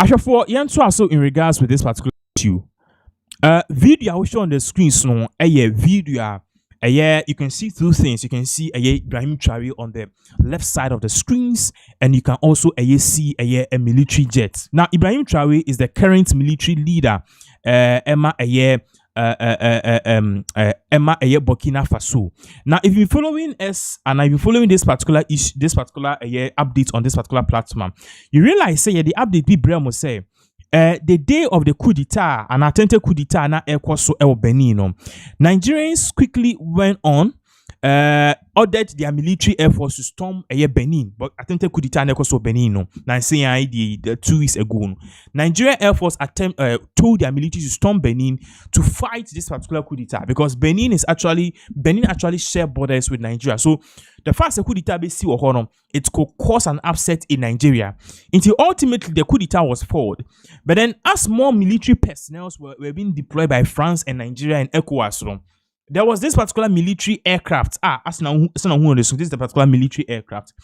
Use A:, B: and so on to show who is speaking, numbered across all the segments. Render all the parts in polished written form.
A: Ashafo, yanto also in regards with this particular issue. Video I will show on the screens no a video you can see two things. You can see Ibrahim Traoré on the left side of the screens, and you can also see a military jet. Now Ibrahim Traoré is the current military leader. Emma Burkina Faso. Now, if you're following us and I've been following this particular issue, this particular update on this particular platform, you realize say the update be Bremo say the day of the coup d'etat and attempted coup d'etat na so Benin. Nigerians quickly went on ordered their military air force to storm Benin, but attempted coup d'etat na so Benin. Now saying the 2 weeks ago, Nigerian air force told their military to storm Benin to fight this particular coup d'etat because Benin actually share borders with Nigeria. So the first coup d'etat it could cause an upset in Nigeria until ultimately the coup d'etat was foiled. But then as more military personnel were being deployed by France and Nigeria and ECOWAS, there was this particular military aircraft. This is the particular military aircraft.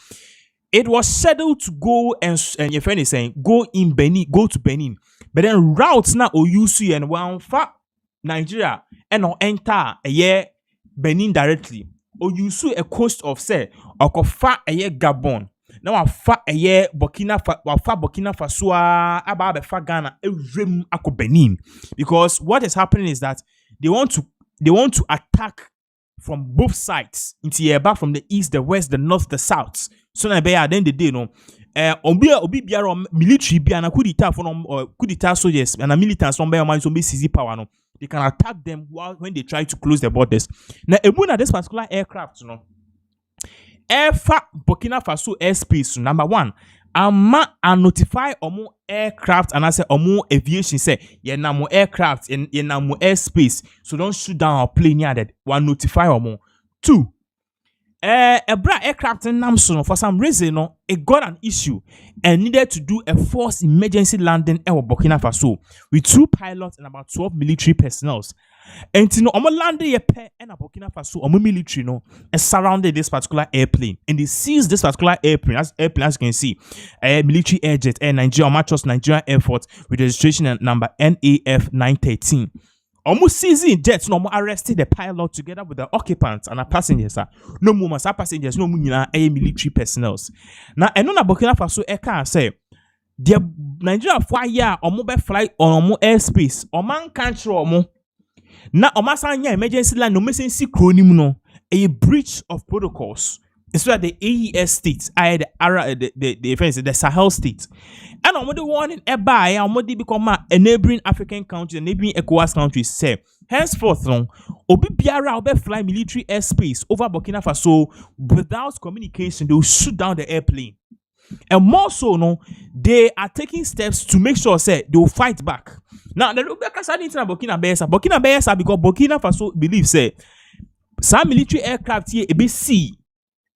A: It was scheduled to go and your friend is saying go to Benin. But then routes now OUC and one fa Nigeria and enter Benin directly. OUC a coast of say or fa Gabon. Now fa Burkina Faso about fa Ghana ako Benin. Because what is happening is that they want to attack from both sides into Yeba, from the east, the west, the north, the south. So na be at the end of the day, no. Obi biara military biara coup d'etat for coup d'etat soldiers and militants from be man so be seize power no. They can attack them when they try to close the borders. Now, ebuna this particular aircraft, Burkina Faso airspace. Number one, Ama notify omo aircraft and I say omo aviation say ye na mo aircraft ye na mo airspace, so don't shoot down or plane near that. One notify omo. Two, bra aircraft in Namson for some reason it got an issue and needed to do a forced emergency landing in Burkina Faso with 2 pilots and about 12 military personnel. And omo landed ye pair and Burkina Faso omo military surrounded this particular airplane and they seized this particular airplane as you can see, a military air jet Air Nigeria Nigerian Air Force with registration number NAF 913. Almost seizing jets, no more arrested the pilot together with the occupants and the passengers. No more passengers, no more military personnel. Now, and on Burkina Faso, I can say the Nigeria fire or mobile flight on more airspace or man can't show more. Now, Omasanya emergency line no missing acronym no a breach of protocols. It's where the AES states, the Sahel states. And I'm the one in Eba, I'm become a neighboring African country, a neighboring ECOWAS countries say, henceforth, Obi Biara will fly military airspace over Burkina Faso without communication. They will shoot down the airplane. And more so, they are taking steps to make sure say they will fight back. Now, the Burkina Faso because Burkina Faso believes say some military aircraft here ABC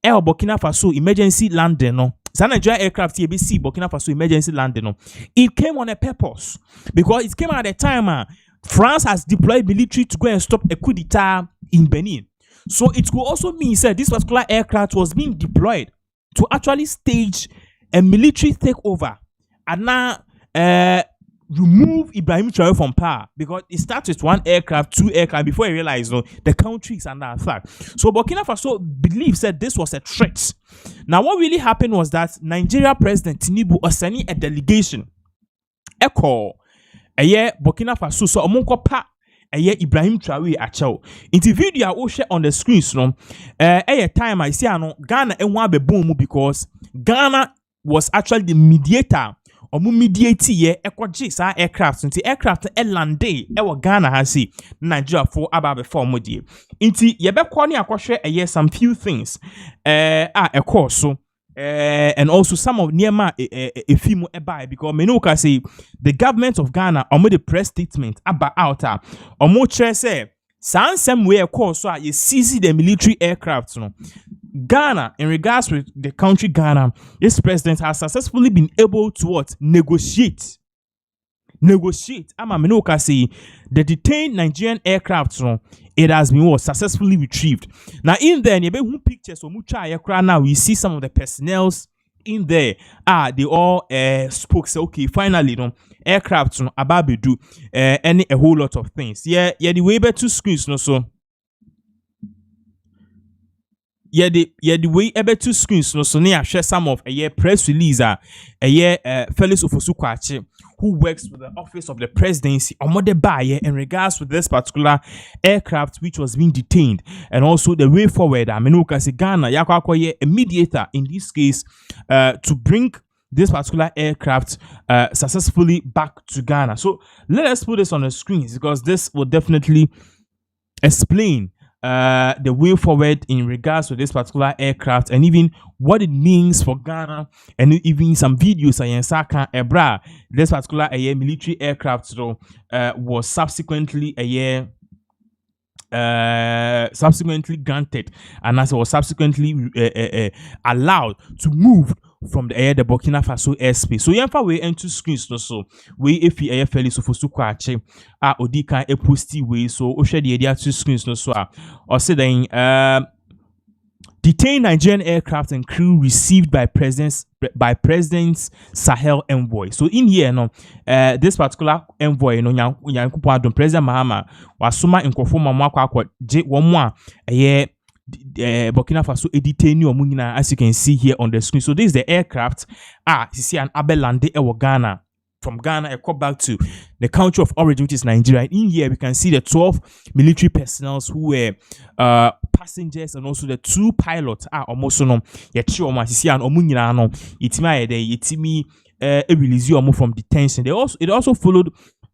A: Air Burkina Faso emergency landing Some Nigerian aircraft here ABC Burkina Faso emergency landing it came on a purpose because it came at a time France has deployed military to go and stop a coup d'etat in Benin. So it could also mean that this particular aircraft was being deployed to actually stage a military takeover and now remove Ibrahim Traoré from power because it starts with 1 aircraft, 2 aircraft before you realize the country is under attack. So Burkina Faso believes that this was a threat. Now what really happened was that Nigeria President Tinubu sent a delegation Burkina Faso so omonko pa Ibrahim Traoré achao. In the video I share on the screens time I see Ghana enwa be boom because Ghana was actually the mediator mediate aircraft into aircraft lande Ghana has Nigeria for about before modi inti yebe kwani akwhwe some few things of course so and also some of Niema Efimu Ebai because Menoka say the government of Ghana the press statement about out say some way of course so you seize the military aircraft Ghana, in regards with the country Ghana, this president has successfully been able to negotiate. Amamenoka say the detained Nigerian aircraft, it has been successfully retrieved. Now in there, pictures of Mucha aircraft now we see some of the personnel in there, they all spoke, say, okay, finally, no, aircraft, no, about do any a whole lot of things. Yeah, the way back to screens, no, so. The way ebe two screens no so near share some of a year press release a year Felix Ofosukwachi, who works with the office of the presidency on the buyer in regards to this particular aircraft which was being detained, and also the way forward. I mean, Ghana yakwa a mediator in this case to bring this particular aircraft successfully back to Ghana. So let us put this on the screens because this will definitely explain the way forward in regards to this particular aircraft and even what it means for Ghana, and even some videos Saka Ebra. This particular military aircraft was subsequently subsequently granted, and as it was subsequently allowed to move from the Burkina Faso airspace. So yamfa we into screens no so we if you fairly so for sukwache odika e posti we so o share the two screens no so or say then detained Nigerian aircraft and crew received by President's Sahel envoy. So in here, no, this particular envoy, no, President Mahama was suma in conform kwa J one Burkina Faso detained as you can see here on the screen. So this is the aircraft. You see an Abelande Ghana. From Ghana, I come back to the country of origin, which is Nigeria. In here, we can see the 12 military personnel who were passengers, and also the 2 pilots are almost no. Release you from detention. It also followed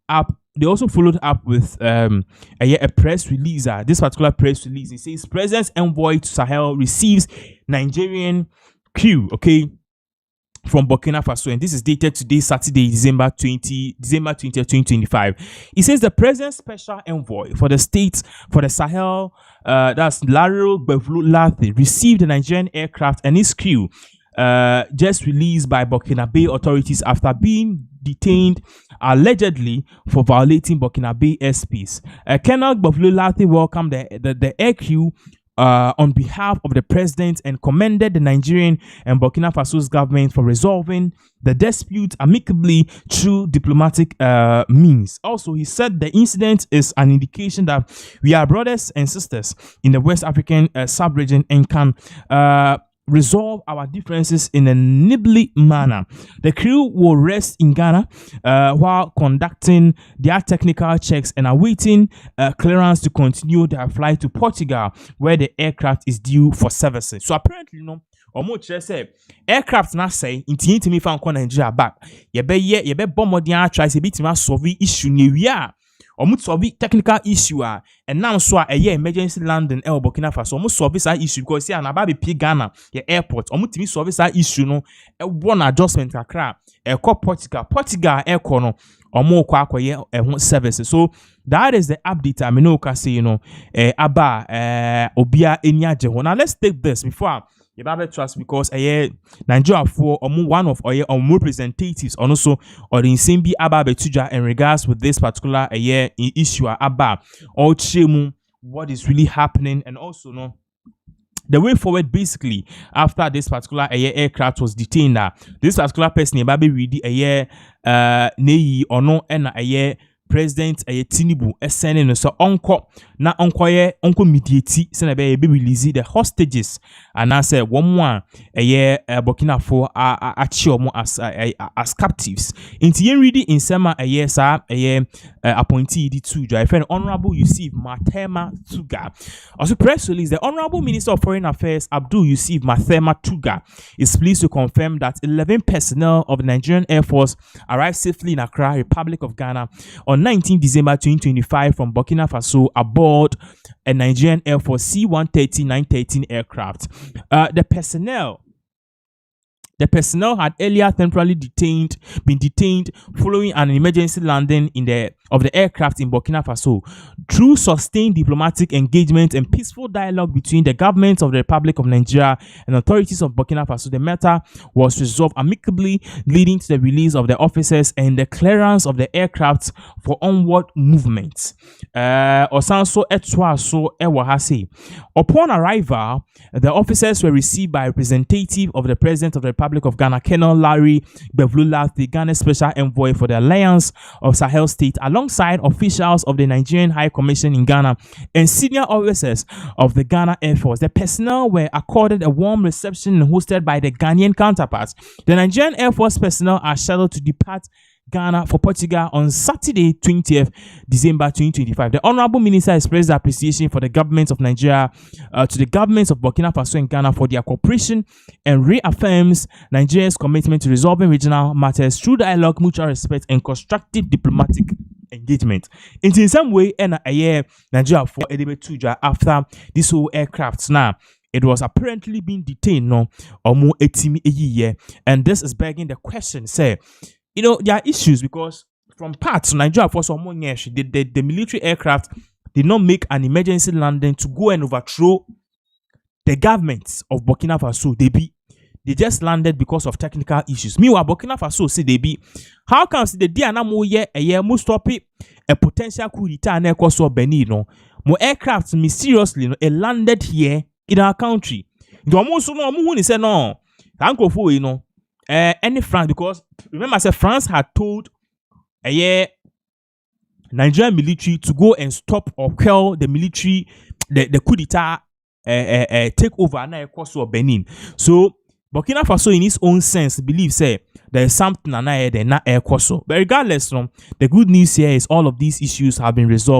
A: up. They also followed up with a press release. This particular press release, it says President's envoy to Sahel receives Nigerian crew. Okay. From Burkina Faso, and this is dated today, Saturday, December 20, 2025. It says the President's special envoy for the states for the Sahel, that's Laurel Bevlulathi, received the Nigerian aircraft and his crew, just released by Burkina Faso authorities after being detained allegedly for violating Burkina Faso airspace. Colonel Bevlulathi welcomed the air crew on behalf of the president and commended the Nigerian and Burkina Faso's government for resolving the dispute amicably through diplomatic means. Also, he said the incident is an indication that we are brothers and sisters in the West African sub-region and can resolve our differences in a nimbly manner. The crew will rest in Ghana while conducting their technical checks and awaiting clearance to continue their flight to Portugal, where the aircraft is due for servicing. So apparently, say aircraft na say inti me fan ko Nigeria back. Ye be bomb dia try say bit ma solve issue ne solve technical issue and now so emergency landing Burkina Faso solve this issue because here na ba be Ghana the airport timi solve this issue no one adjustment akra Portugal air no kwa akoye services. So that is the update. I mean, say aba obia eniaje ho. Now let's take this before you better trust, because Nigeria for one of our representatives and also or the same be aba betuja in regards with this particular issue aba or chemu what is really happening, and also the way forward. Basically, after this particular aircraft was detained, this particular person baby ready nei or no and President Tinubu sending no so onko mediate send be release the hostages, and I say one more Burkina for as captives. Inti yen ready in sema appointee the two drive friend Honorable Yusuf Mathema Tuga. Also press release, the Honorable Minister of Foreign Affairs Abdul Yusuf Mathema Tuga is pleased to confirm that 11 personnel of the Nigerian Air Force arrived safely in Accra, Republic of Ghana on 19 December 2025 from Burkina Faso aboard a Nigerian Air Force C-130-913 aircraft. The personnel had earlier temporarily been detained following an emergency landing of the aircraft in Burkina Faso. Through sustained diplomatic engagement and peaceful dialogue between the government of the Republic of Nigeria and authorities of Burkina Faso, the matter was resolved amicably, leading to the release of the officers and the clearance of the aircraft for onward movement. Upon arrival, the officers were received by a representative of the President of the Republic Republic of Ghana, Colonel Larry Bevlula, the Ghana Special Envoy for the Alliance of Sahel State, alongside officials of the Nigerian High Commission in Ghana and senior officers of the Ghana Air Force. The personnel were accorded a warm reception and hosted by the Ghanaian counterparts. The Nigerian Air Force personnel are scheduled to depart Ghana for Portugal on Saturday, 20th December 2025. The Honorable Minister expressed appreciation for the government of Nigeria to the governments of Burkina Faso and Ghana for their cooperation and reaffirms Nigeria's commitment to resolving regional matters through dialogue, mutual respect, and constructive diplomatic engagement. In some way, a year Nigeria for Tuja after this whole aircraft now. It was apparently being detained no or more 18 a year, and this is begging the question, say, you know, there are issues because from parts Nigeria for some more years, the military aircraft did not make an emergency landing to go and overthrow the governments of Burkina Faso. They just landed because of technical issues. Meanwhile, Burkina Faso say how come the Diana mo year a year mo stop it a potential coup d'etat na ekoso Benin no mo aircraft mysteriously no it landed here in our country. The almost no mo say no Francophonie no any France, because remember I said France had told a year Nigerian military to go and stop or quell the military the coup d'etat take over na ekoso Benin. So Burkina Faso in its own sense believes there is something na air there na ekoso. But regardless, the good news here is all of these issues have been resolved.